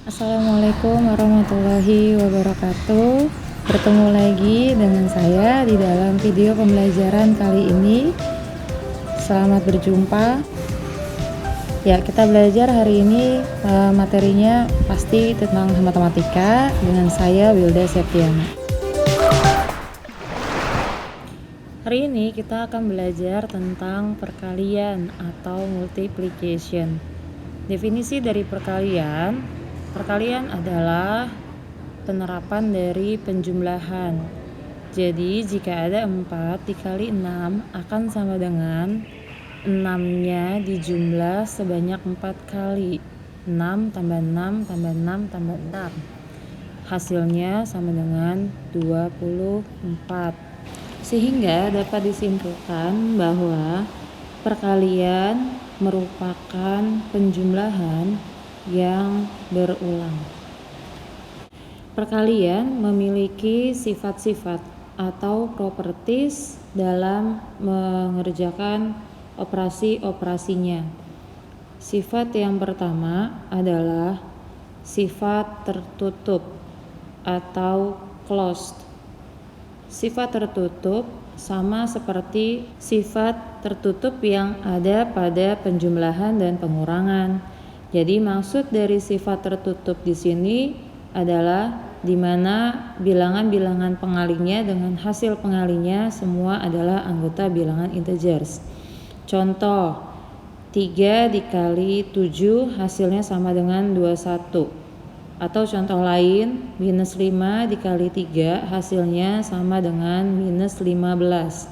Assalamualaikum warahmatullahi wabarakatuh. Bertemu lagi dengan saya di dalam video pembelajaran kali ini. Selamat berjumpa. Ya, kita belajar hari ini materinya pasti tentang matematika dengan saya Wilda Septiana. Hari ini kita akan belajar tentang perkalian atau multiplication. Definisi dari perkalian adalah penerapan dari penjumlahan. Jadi jika ada 4 dikali 6 akan sama dengan 6-nya dijumlah sebanyak 4 kali. 6 tambah 6 tambah 6 tambah 6. Hasilnya sama dengan 24. Sehingga dapat disimpulkan bahwa perkalian merupakan penjumlahan yang berulang. Perkalian memiliki sifat-sifat atau properties dalam mengerjakan operasi-operasinya. Sifat yang pertama adalah sifat tertutup atau closed. Sifat tertutup sama seperti sifat tertutup yang ada pada penjumlahan dan pengurangan. Jadi maksud dari sifat tertutup di sini adalah di mana bilangan-bilangan pengalinya dengan hasil pengalinya semua adalah anggota bilangan integers. Contoh, 3 dikali 7 hasilnya sama dengan 21. Atau contoh lain, minus 5 dikali 3 hasilnya sama dengan minus 15.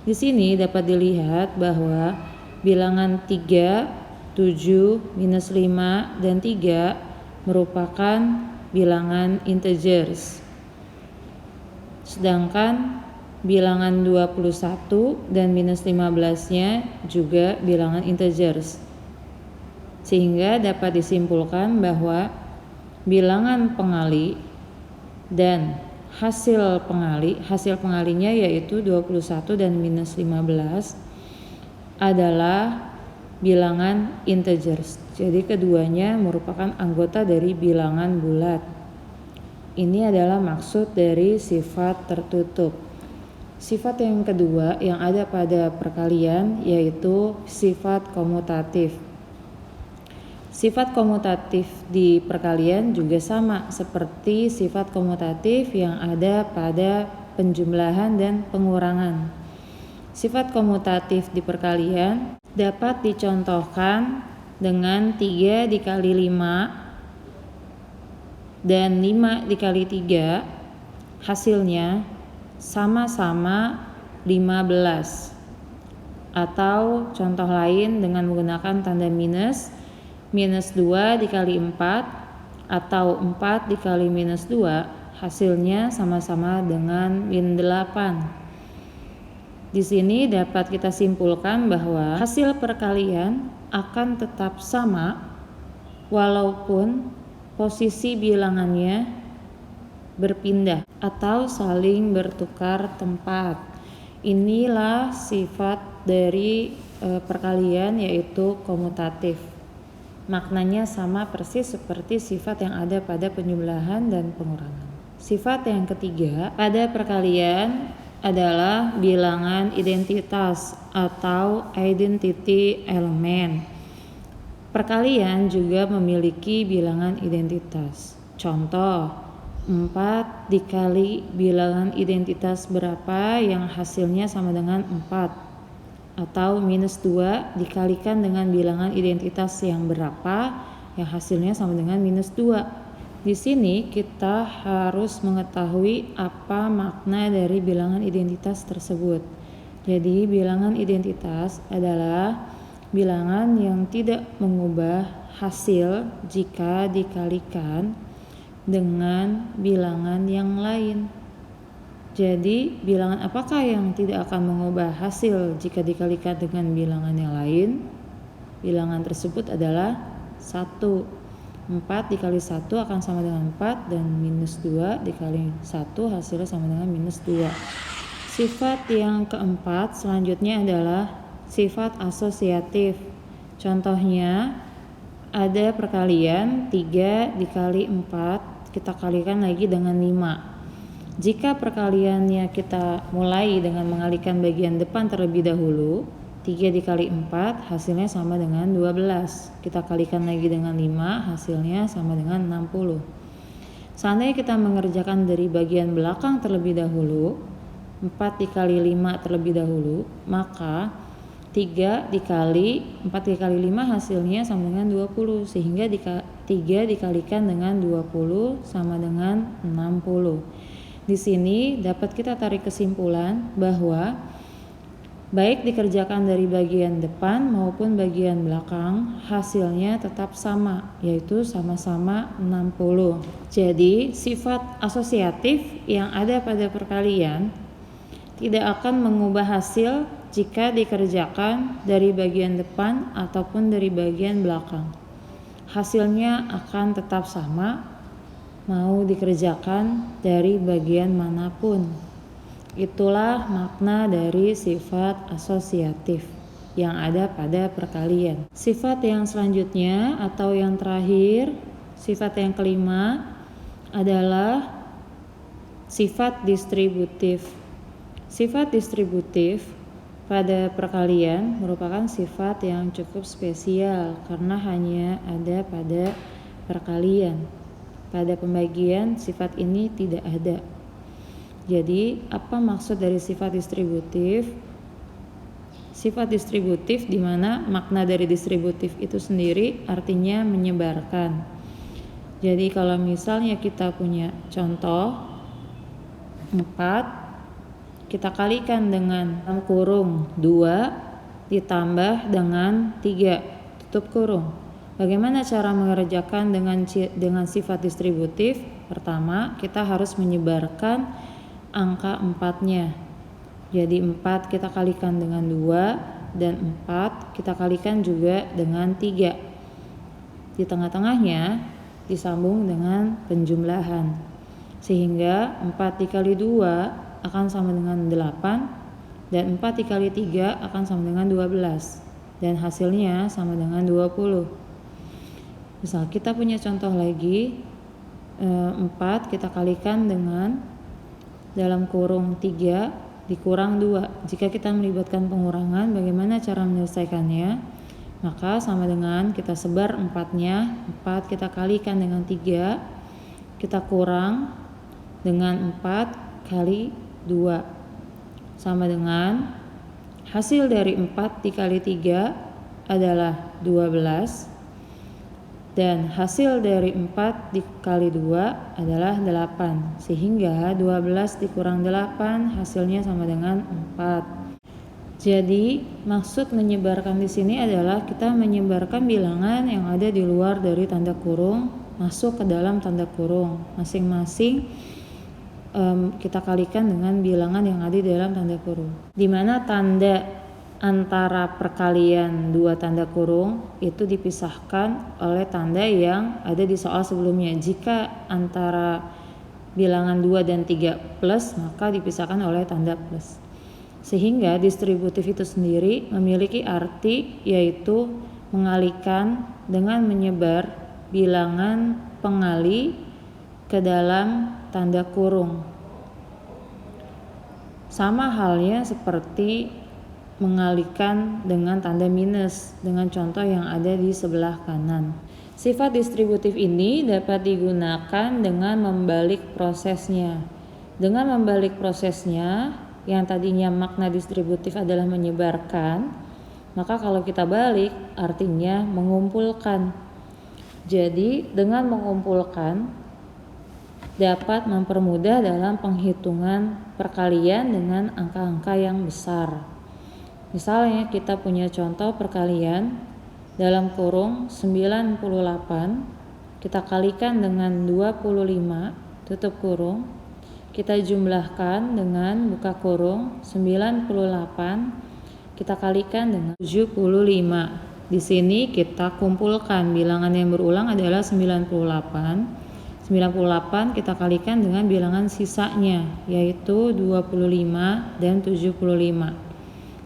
Di sini dapat dilihat bahwa bilangan 3, 7, minus 5, dan 3 merupakan bilangan integers. Sedangkan bilangan 21 dan minus 15-nya juga bilangan integers. Sehingga dapat disimpulkan bahwa bilangan pengali dan hasil pengalinya yaitu 21 dan minus 15 adalah bilangan integers. Jadi keduanya merupakan anggota dari bilangan bulat. Ini adalah maksud dari sifat tertutup. Sifat yang kedua yang ada pada perkalian yaitu sifat komutatif. Sifat komutatif di perkalian juga sama seperti sifat komutatif yang ada pada penjumlahan dan pengurangan. Sifat komutatif di perkalian dapat dicontohkan dengan 3 dikali 5 dan 5 dikali 3 hasilnya sama-sama 15. Atau contoh lain dengan menggunakan tanda minus 2 dikali 4 atau 4 dikali minus 2 hasilnya sama-sama dengan min 8. Di sini dapat kita simpulkan bahwa hasil perkalian akan tetap sama walaupun posisi bilangannya berpindah atau saling bertukar tempat. Inilah sifat dari perkalian yaitu komutatif. Maknanya sama persis seperti sifat yang ada pada penjumlahan dan pengurangan. Sifat yang ketiga pada perkalian adalah bilangan identitas atau identity element. Perkalian juga memiliki bilangan identitas. Contoh, 4 dikali bilangan identitas berapa yang hasilnya sama dengan 4. Atau minus 2 dikalikan dengan bilangan identitas yang berapa yang hasilnya sama dengan minus 2. Di sini kita harus mengetahui apa makna dari bilangan identitas tersebut. Jadi bilangan identitas adalah bilangan yang tidak mengubah hasil jika dikalikan dengan bilangan yang lain. Jadi bilangan apakah yang tidak akan mengubah hasil jika dikalikan dengan bilangan yang lain? Bilangan tersebut adalah 1. 4 dikali 1 akan sama dengan 4 dan minus 2 dikali 1 hasilnya sama dengan minus 2. Sifat yang keempat selanjutnya adalah sifat asosiatif. Contohnya ada perkalian 3 dikali 4, kita kalikan lagi dengan 5. Jika perkaliannya kita mulai dengan mengalihkan bagian depan terlebih dahulu, 3 dikali 4 hasilnya sama dengan 12. Kita kalikan lagi dengan 5, hasilnya sama dengan 60. Seandainya kita mengerjakan dari bagian belakang terlebih dahulu, 4 dikali 5 terlebih dahulu, maka 3 dikali 4 dikali 5 hasilnya sama dengan 20, sehingga 3 dikalikan dengan 20 sama dengan 60. Di sini dapat kita tarik kesimpulan bahwa baik dikerjakan dari bagian depan maupun bagian belakang, hasilnya tetap sama, yaitu sama-sama 60. Jadi, sifat asosiatif yang ada pada perkalian tidak akan mengubah hasil jika dikerjakan dari bagian depan ataupun dari bagian belakang. Hasilnya akan tetap sama, mau dikerjakan dari bagian manapun. Itulah makna dari sifat asosiatif yang ada pada perkalian. Sifat yang selanjutnya atau yang terakhir, sifat yang kelima adalah sifat distributif. Sifat distributif pada perkalian merupakan sifat yang cukup spesial karena hanya ada pada perkalian. Pada pembagian sifat ini tidak ada. Jadi, apa maksud dari sifat distributif? Sifat distributif di mana makna dari distributif itu sendiri artinya menyebarkan. Jadi, kalau misalnya kita punya contoh 4, kita kalikan dengan dalam kurung 2 ditambah dengan 3 tutup kurung. Bagaimana cara mengerjakan dengan sifat distributif? Pertama, kita harus menyebarkan angka 4-nya. Jadi 4 kita kalikan dengan 2 dan 4 kita kalikan juga dengan 3. Di tengah-tengahnya disambung dengan penjumlahan. Sehingga 4 dikali 2 akan sama dengan 8 dan 4 dikali 3 akan sama dengan 12 dan hasilnya sama dengan 20. Misal kita punya contoh lagi, 4 kita kalikan dengan dalam kurung 3 dikurang 2. Jika kita melibatkan pengurangan, bagaimana cara menyelesaikannya? Maka sama dengan kita sebar 4-nya, 4 kita kalikan dengan 3, kita kurang dengan 4 kali 2. Sama dengan hasil dari 4 dikali 3 adalah 12. Dan hasil dari 4 dikali 2 adalah 8. Sehingga 12 dikurang 8 hasilnya sama dengan 4. Jadi, maksud menyebarkan di sini adalah kita menyebarkan bilangan yang ada di luar dari tanda kurung masuk ke dalam tanda kurung. Masing-masing kita kalikan dengan bilangan yang ada di dalam tanda kurung. Di mana tanda antara perkalian dua tanda kurung itu dipisahkan oleh tanda yang ada di soal sebelumnya. Jika antara bilangan 2 dan 3 plus, maka dipisahkan oleh tanda plus. Sehingga distributif itu sendiri memiliki arti yaitu mengalihkan dengan menyebar bilangan pengali ke dalam tanda kurung. Sama halnya seperti mengalihkan dengan tanda minus dengan contoh yang ada di sebelah kanan. Sifat distributif ini dapat digunakan dengan membalik prosesnya. Dengan membalik prosesnya, yang tadinya makna distributif adalah menyebarkan, maka kalau kita balik artinya mengumpulkan. Jadi dengan mengumpulkan dapat mempermudah dalam penghitungan perkalian dengan angka-angka yang besar. Misalnya kita punya contoh perkalian dalam kurung 98, kita kalikan dengan 25 tutup kurung, kita jumlahkan dengan buka kurung 98, kita kalikan dengan 75. Di sini kita kumpulkan bilangan yang berulang adalah 98. 98 kita kalikan dengan bilangan sisanya yaitu 25 dan 75.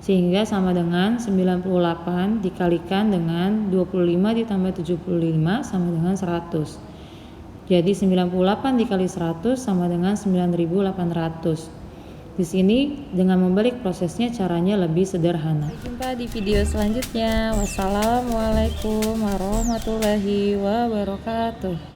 sehingga sama dengan 98 dikalikan dengan 25 ditambah 75 sama dengan 100. Jadi 98 dikali 100 sama dengan 9.800. Di sini dengan membalik prosesnya caranya lebih sederhana. Sampai jumpa di video selanjutnya. Wassalamualaikum warahmatullahi wabarakatuh.